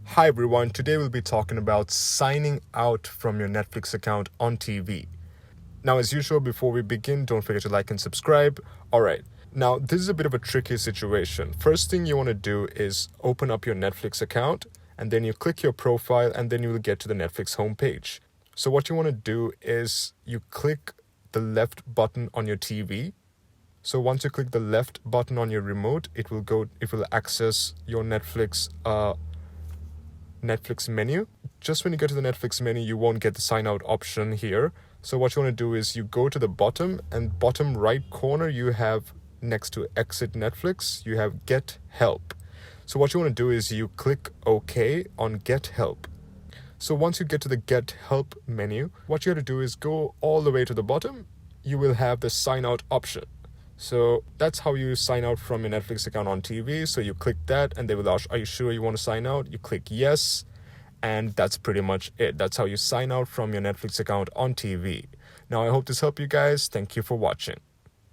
Hi everyone, today we'll be talking about signing out from your Netflix account on TV. Now, as usual, before we begin, don't forget to like and subscribe. Alright, now this is a bit of a tricky situation. First thing you want to do is open up your Netflix account and then you click your profile and then you will get to the Netflix homepage. So what you want to do is you click the left button on your TV. So once you click the left button on your remote, it will access your Netflix menu. Just when you get to the Netflix menu, you won't get the sign out option here. So what you want to do is you go to the bottom, and bottom right corner you have, next to exit Netflix, you have get help. So what you want to do is you click OK on get help. So once you get to the get help menu, what you have to do is go all the way to the bottom. You will have the sign out option. So that's how you sign out from your Netflix account on TV. So you click that and they will ask, are you sure you want to sign out? You click yes. And that's pretty much it. That's how you sign out from your Netflix account on TV. Now, I hope this helped you guys. Thank you for watching.